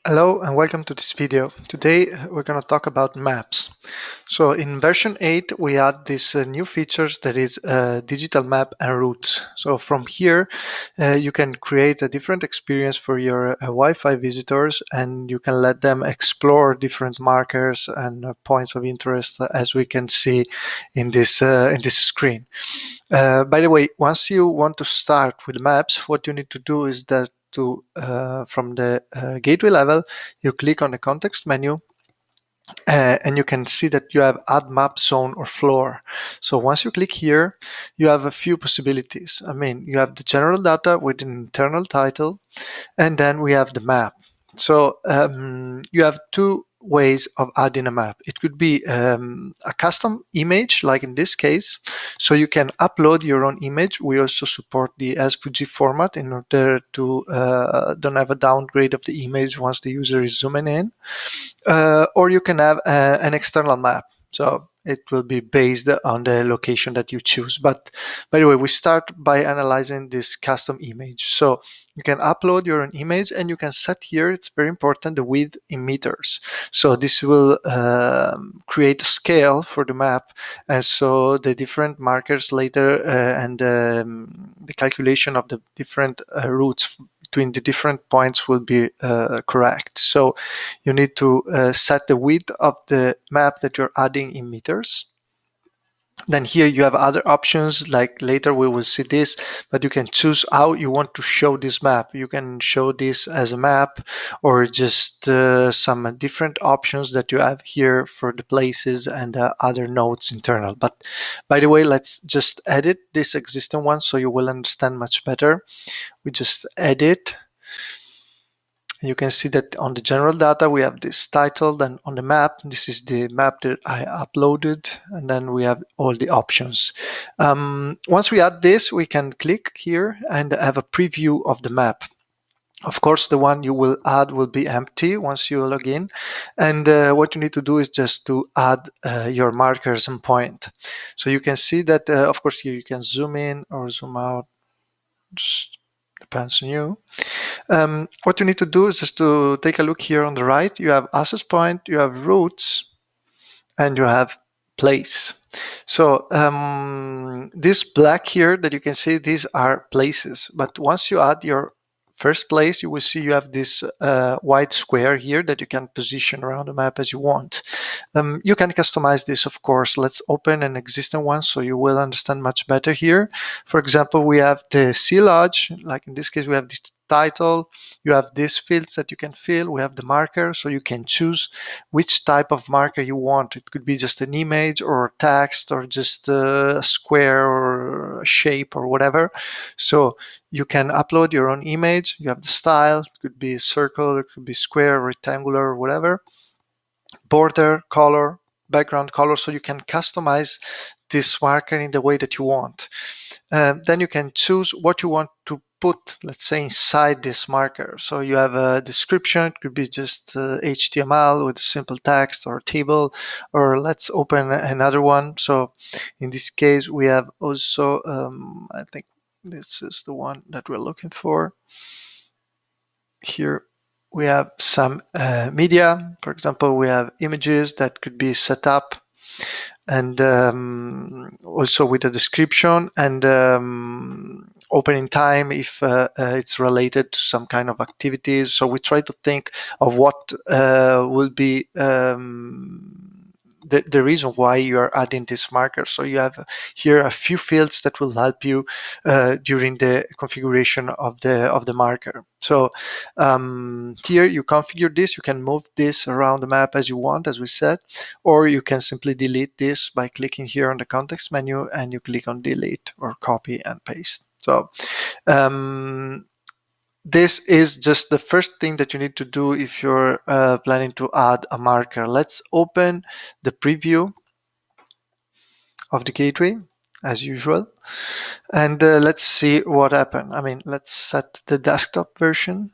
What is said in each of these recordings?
Hello and welcome to this video. Today we're going to talk about maps. So in version 8 we add these new features that is digital map and routes. So from here you can create a different experience for your Wi-Fi visitors, and you can let them explore different markers and points of interest as we can see in this screen. By the way, once you want to start with maps, what you need to do is that from the gateway level, you click on the context menu, and you can see that you have add map zone or floor. So once you click here, you have a few possibilities. I mean, you have the general data with an internal title, and then we have the map. So you have two ways of adding a map. It could be a custom image, like in this case, so you can upload your own image. We also support the SVG format in order to don't have a downgrade of the image once the user is zooming in. Or you can have an external map. So it will be based on the location that you choose. But by the way, we start by analyzing this custom image. So you can upload your own image, and you can set here, it's very important, the width in meters. So this will create a scale for the map. And so the different markers later and the calculation of the different routes between the different points will be correct. So you need to set the width of the map that you're adding in meters. Then here you have other options, like later we will see this, but you can choose how you want to show this map. You can show this as a map, or just some different options that you have here for the places and other nodes internal. But by the way, let's just edit this existing one so you will understand much better. We just edit. You can see that on the general data we have this title, then on the map this is the map that I uploaded, and then we have all the options. Once we add this, we can click here and have a preview of the map. Of course, the one you will add will be empty once you log in, and what you need to do is just to add your markers and point. So you can see that of course here you can zoom in or zoom out, just depends on you. What you need to do is just to take a look here on the right. You have access point, you have routes, and you have place. So this black here that you can see, these are places. But once you add your first place, you will see you have this white square here that you can position around the map as you want. You can customize this, of course. Let's open an existing one so you will understand much better here. For example, we have the sea lodge. Like in this case, we have the title. You have these fields that you can fill. We have the marker, so you can choose which type of marker you want. It could be just an image or text or just a square or a shape or whatever. So you can upload your own image. You have the style. It could be circle, it could be square, rectangular, or whatever. Border, color, background color, so you can customize this marker in the way that you want. Then you can choose what you want to put, let's say, inside this marker. So you have a description. It could be just HTML with simple text or table, or let's open another one. So in this case, we have also, I think this is the one that we're looking for. Here we have some media. For example, we have images that could be set up, and also with a description and opening time if it's related to some kind of activities. So we try to think of what will be the reason why you are adding this marker. So you have here a few fields that will help you during the configuration of the marker. So here you configure this. You can move this around the map as you want, as we said, or you can simply delete this by clicking here on the context menu, and you click on delete or copy and paste. So this is just the first thing that you need to do if you're planning to add a marker. Let's open the preview of the gateway as usual, and let's see what happened. I mean, let's set the desktop version.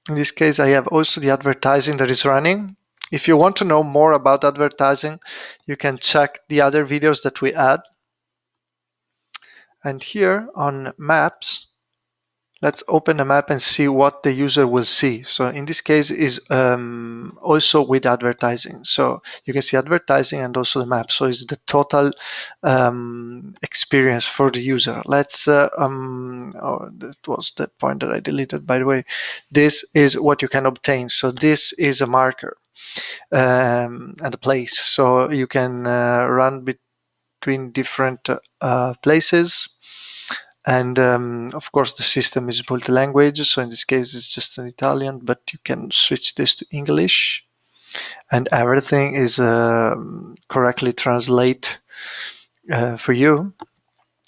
In this case, I have also the advertising that is running. If you want to know more about advertising, you can check the other videos that we add. And here on maps, let's open the map and see what the user will see. So in this case is also with advertising. So you can see advertising and also the map. So it's the total experience for the user. Let's, oh, that was the point that I deleted, by the way. This is what you can obtain. So this is a marker and a place. So you can run between different places. And of course, the system is multi-language. So in this case, it's just in Italian, but you can switch this to English, and everything is correctly translate for you.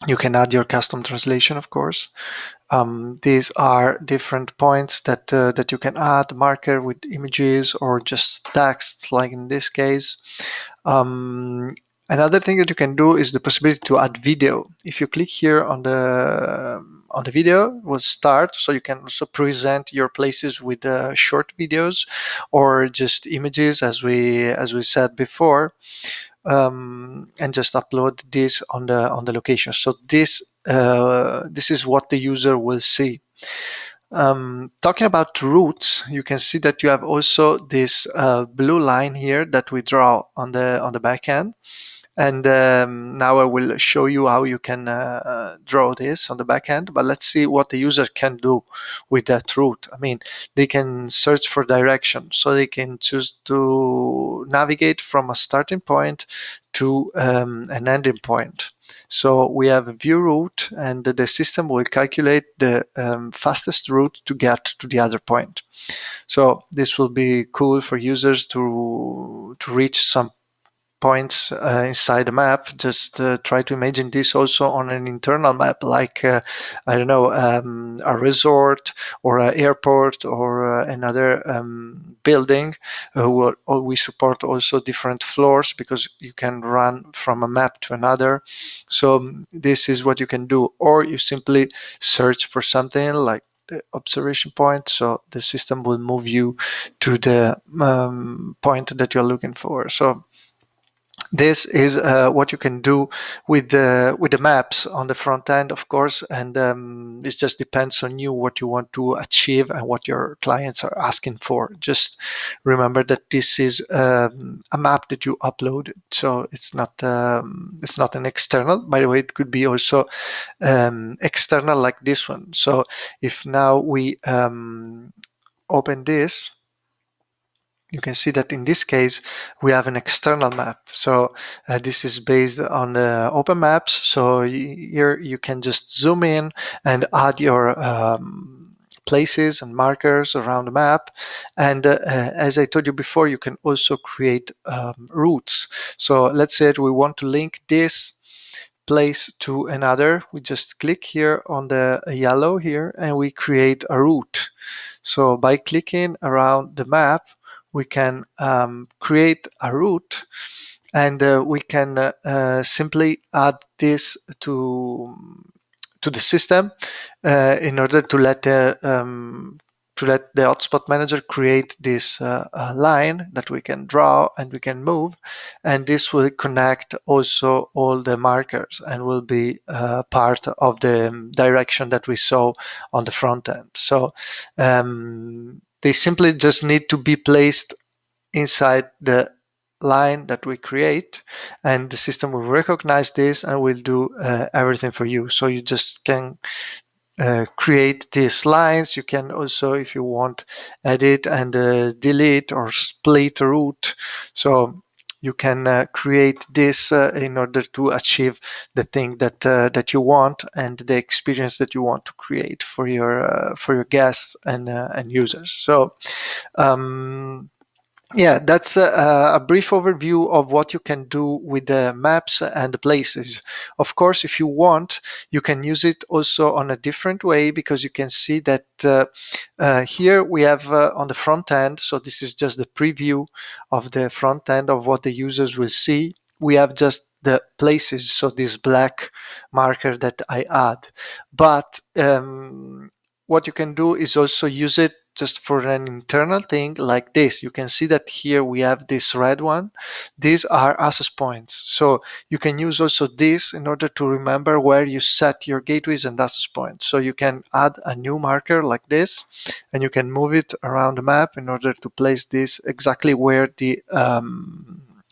You can add your custom translation, of course. These are different points that you can add, marker with images or just text, like in this case. Another thing that you can do is the possibility to add video. If you click here on the video, it will start. So you can also present your places with short videos or just images, as we said before, and just upload this on the location. So this is what the user will see. Talking about routes, you can see that you have also this blue line here that we draw on the back end. And now I will show you how you can draw this on the back end, but let's see what the user can do with that route. I mean, they can search for direction, so they can choose to navigate from a starting point to an ending point. So we have a view route, and the system will calculate the fastest route to get to the other point. So this will be cool for users to reach some points inside the map. Just try to imagine this also on an internal map, like I don't know, a resort or an airport or another building. We support also different floors because you can run from a map to another. So this is what you can do, or you simply search for something like the observation point, so the system will move you to the point that you're looking for. So this is what you can do with the maps on the front end, of course, and it just depends on you what you want to achieve and what your clients are asking for. Just remember that this is a map that you upload, so it's not an external. By the way, it could be also external, like this one. So if now we open this, you can see that in this case we have an external map. So this is based on the open maps. So here you can just zoom in and add your places and markers around the map. And as I told you before, you can also create routes. So let's say that we want to link this place to another. We just click here on the yellow here and we create a route. So by clicking around the map, we can create a route, and we can simply add this to the system in order to let the hotspot manager create this line that we can draw and we can move, and this will connect also all the markers and will be part of the direction that we saw on the front end. So they simply just need to be placed inside the line that we create, and the system will recognize this and will do everything for you. So you just can create these lines. You can also, if you want, edit and delete or split a route. So you can create this in order to achieve the thing that you want and the experience that you want to create for your guests and users. So yeah, that's a brief overview of what you can do with the maps and the places. Of course, if you want, you can use it also on a different way, because you can see that here we have on the front end, so this is just the preview of the front end of what the users will see. We have just the places, so this black marker that I add. But what you can do is also use it just for an internal thing like this. You can see that here we have this red one. These are access points. So you can use also this in order to remember where you set your gateways and access points. So you can add a new marker like this, and you can move it around the map in order to place this exactly where the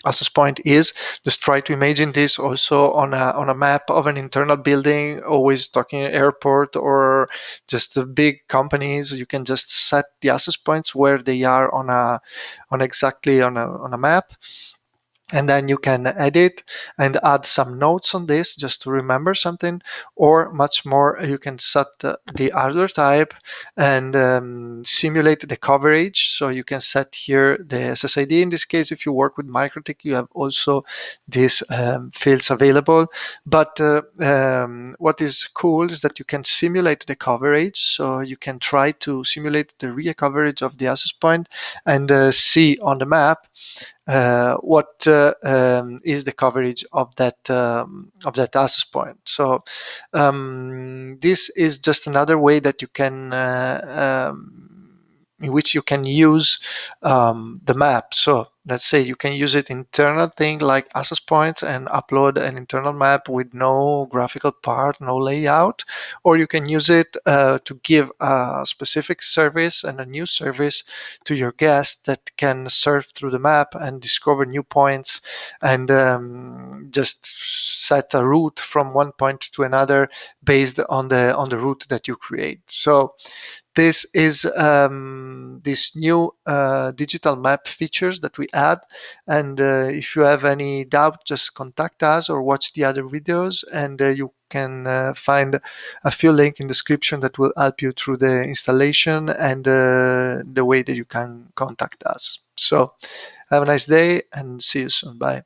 access point is. Just try to imagine this also on a map of an internal building, always talking airport or just big companies. You can just set the access points where they are on exactly on a map. And then you can edit and add some notes on this just to remember something, or much more, you can set the hardware type and simulate the coverage. So you can set here the SSID. In this case, if you work with MikroTik, you have also these fields available. But what is cool is that you can simulate the coverage. So you can try to simulate the rear coverage of the access point and see on the map what is the coverage of that access point. So this is just another way that you can in which you can use the map. So let's say you can use it internal thing like access points and upload an internal map with no graphical part, no layout, or you can use it to give a specific service and a new service to your guests that can surf through the map and discover new points and just set a route from one point to another based on the route that you create. So this is this new digital map features that we add. And if you have any doubt, just contact us or watch the other videos, and you can find a few links in the description that will help you through the installation and the way that you can contact us. So have a nice day and see you soon. Bye.